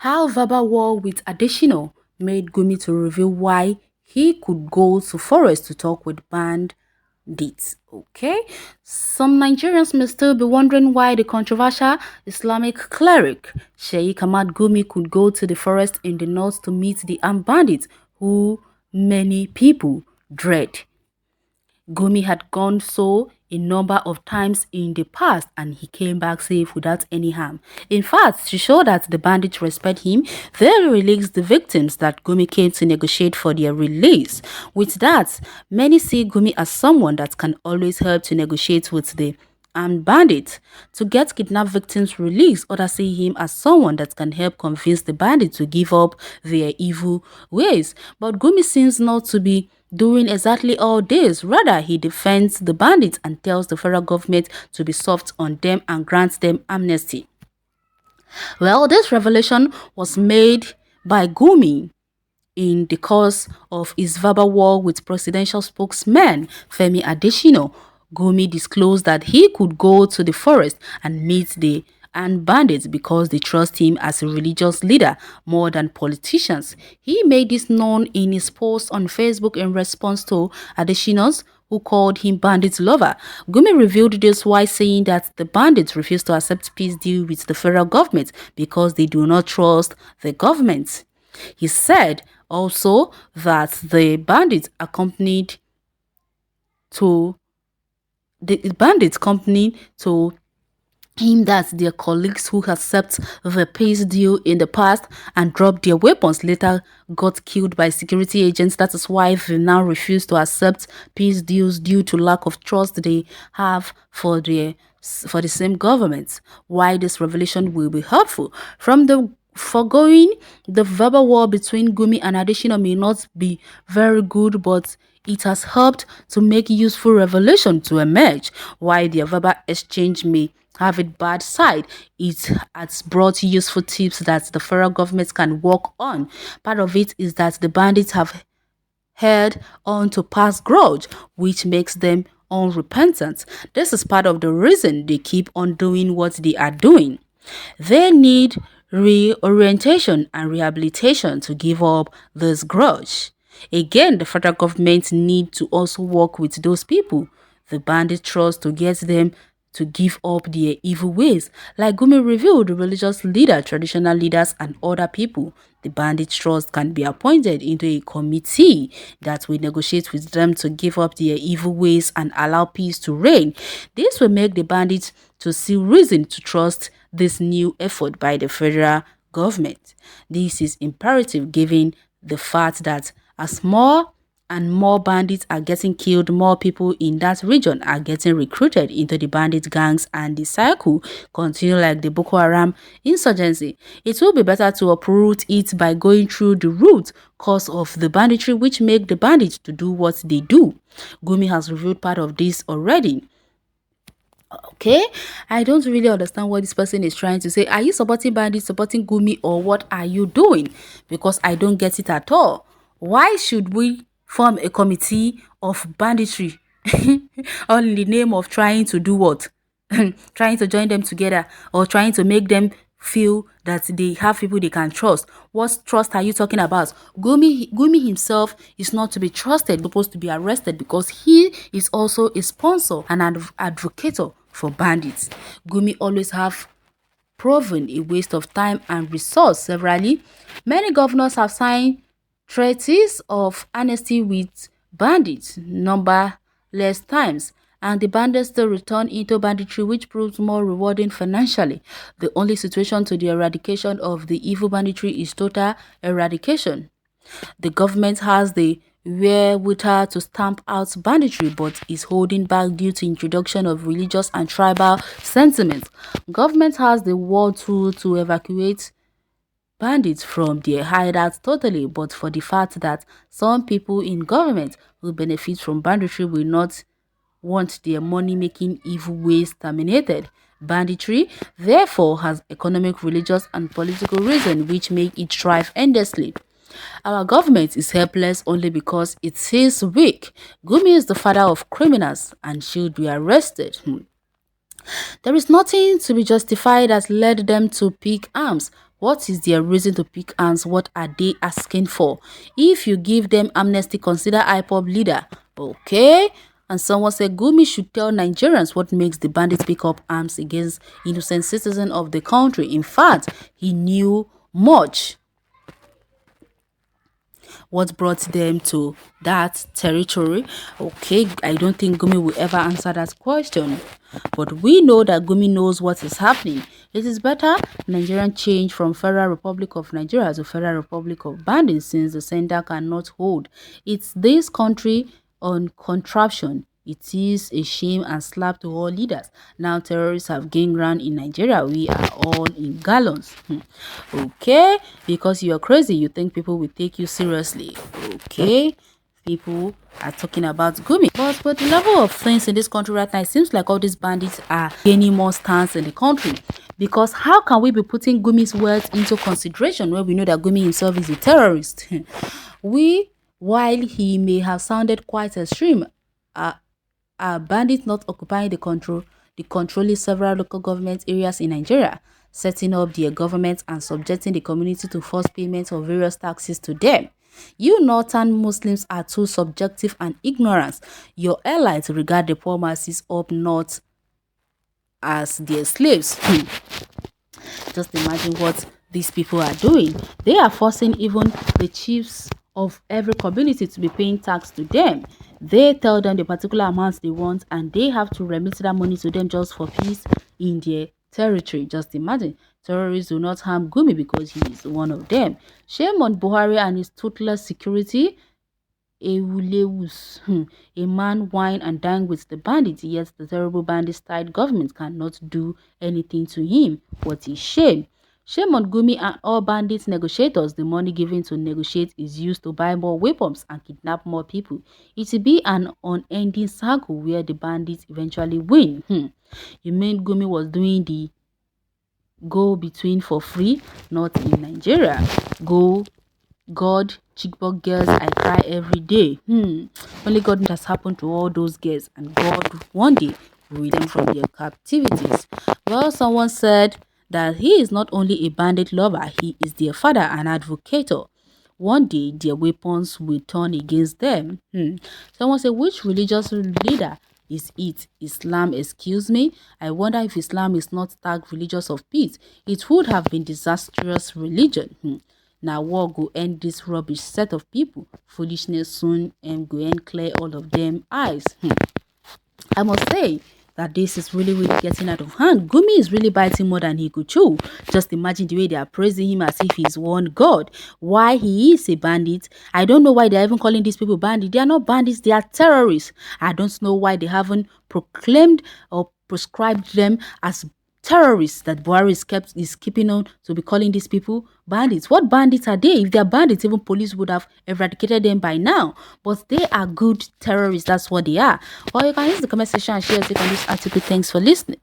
How verbal war with ADESINA made Gumi to reveal why he could go to forest to talk with bandits. Okay, some Nigerians may still be wondering why the controversial Islamic cleric Sheikh Ahmad Gumi could go to the forest in the north to meet the armed bandits who many people dread. Gumi had gone so a number of times in the past and he came back safe without any harm. In fact, to show that the bandits respect him, they released the victims that Gumi came to negotiate for their release. With that, many see Gumi as someone that can always help to negotiate with the armed bandits. To get kidnapped victims released, others see him as someone that can help convince the bandits to give up their evil ways. But Gumi seems not to be doing exactly all this. Rather, he defends the bandits and tells the federal government to be soft on them and grants them amnesty. Well, this revelation was made by Gumi in the course of his verbal war with presidential spokesman FEMI ADESINA. Gumi disclosed that he could go to the forest and meet the and bandits because they trust him as a religious leader more than politicians. He made this known in his post on Facebook in response to Adesina's who called him bandit lover. Gumi revealed this while saying that the bandits refused to accept peace deal with the federal government because they do not trust the government. He said also that the bandits accompanied to him that their colleagues who accept the peace deal in the past and dropped their weapons later got killed by security agents. That is why they now refuse to accept peace deals due to lack of trust they have for the same government. Why this revelation will be helpful. From the foregoing, the verbal war between Gumi and Adesina may not be very good, but it has helped to make useful revelation to emerge. While their verbal exchange may have its bad side, it has brought useful tips that the federal government can work on. Part of it is that the bandits have held on to past grudge, which makes them unrepentant. This is part of the reason they keep on doing what they are doing. They need reorientation and rehabilitation to give up this grudge. Again, the federal government need to also work with those people the bandit trust to get them to give up their evil ways. Like Gumi revealed, the religious leader, traditional leaders, and other people, the bandit trust can be appointed into a committee that will negotiate with them to give up their evil ways and allow peace to reign. This will make the bandits to see reason to trust this new effort by the federal government. This is imperative given the fact that as more and more bandits are getting killed, more people in that region are getting recruited into the bandit gangs, and the cycle continue like the Boko Haram insurgency. It will be better to uproot it by going through the root cause of the banditry, which make the bandits to do what they do. Gumi has revealed part of this already. Okay, I don't really understand what this person is trying to say. Are you supporting bandits, supporting Gumi, or what are you doing? Because I don't get it at all. Why should we form a committee of banditry all in the name of trying to do what? Trying to join them together or trying to make them feel that they have people they can trust. What trust are you talking about? Gumi himself is not to be trusted, supposed to be arrested because he is also a sponsor and an advocate for bandits. Gumi always have proven a waste of time and resource severally. Many governors have signed treaties of amnesty with bandits numberless times, and the bandits still return into banditry, which proves more rewarding financially. The only situation to the eradication of the evil banditry is total eradication. The government has the wherewithal to stamp out banditry, but is holding back due to introduction of religious and tribal sentiments. Government has the war tool to evacuate bandits from their hideouts totally, but for the fact that some people in government who benefit from banditry will not want their money-making evil ways terminated. Banditry, therefore, has economic, religious, and political reasons which make it thrive endlessly. Our government is helpless only because it is weak. Gumi is the father of criminals and should be arrested. There is nothing to be justified that led them to pick arms. What is their reason to pick arms? What are they asking for? If you give them amnesty, consider IPOB leader. Okay. And someone said Gumi should tell Nigerians what makes the bandits pick up arms against innocent citizens of the country. In fact, he knew much. What brought them to that territory? Okay, I don't think Gumi will ever answer that question. But we know that Gumi knows what is happening. It is better Nigerian change from Federal Republic of Nigeria to Federal Republic of Bandits, since the center cannot hold. It's this country on contraption. It is a shame and slap to all leaders. Now terrorists have gained ground in Nigeria. We are all in gallons. Okay, because you're crazy, you think people will take you seriously. Okay, people are talking about Gumi. But with the level of things in this country right now, it seems like all these bandits are gaining more stance in the country. Because how can we be putting Gumi's words into consideration when we know that Gumi himself is a terrorist? While he may have sounded quite extreme, are bandits not occupying the controlling several local government areas in Nigeria, setting up their government and subjecting the community to forced payments of various taxes to them? You northern Muslims are too subjective and ignorant. Your allies regard the poor masses up north as their slaves. Just imagine what these people are doing. They are forcing even the chiefs of every community to be paying tax to them. They tell them the particular amounts they want, and they have to remit that money to them just for peace in their territory. Just imagine. Terrorists do not harm Gumi because he is one of them. Shame on Buhari and his toothless security. Ewulewus, a man wine and dine with the bandits, yet the terrible bandit-style government cannot do anything to him. What a shame. Shame on Gumi and all bandits negotiators. The money given to negotiate is used to buy more weapons and kidnap more people. It will be an unending cycle where the bandits eventually win. You mean Gumi was doing the go-between for free? Not in Nigeria. God, Chibok girls, I cry every day. Only God has happened to all those girls, and God one day will free them from their captivities. Well, someone said that he is not only a bandit lover, he is their father and advocator. One day, their weapons will turn against them. Someone said, which religious leader is it? Islam, excuse me? I wonder if Islam is not tagged religious of peace. It would have been disastrous religion. Now war go end this rubbish set of people. Foolishness soon and go and clear all of them eyes. I must say that this is really getting out of hand. Gumi is really biting more than he could chew. Just imagine the way they are praising him as if he's one god. Why he is a bandit? I don't know why they're even calling these people bandits. They are not bandits, they are terrorists. I don't know why they haven't proclaimed or prescribed them as terrorists that Buhari is keeping on to be calling these people bandits. What bandits are they? If they are bandits, even police would have eradicated them by now. But they are good terrorists. That's what they are. Well, you can use the comment section and share your take on this article. Thanks for listening.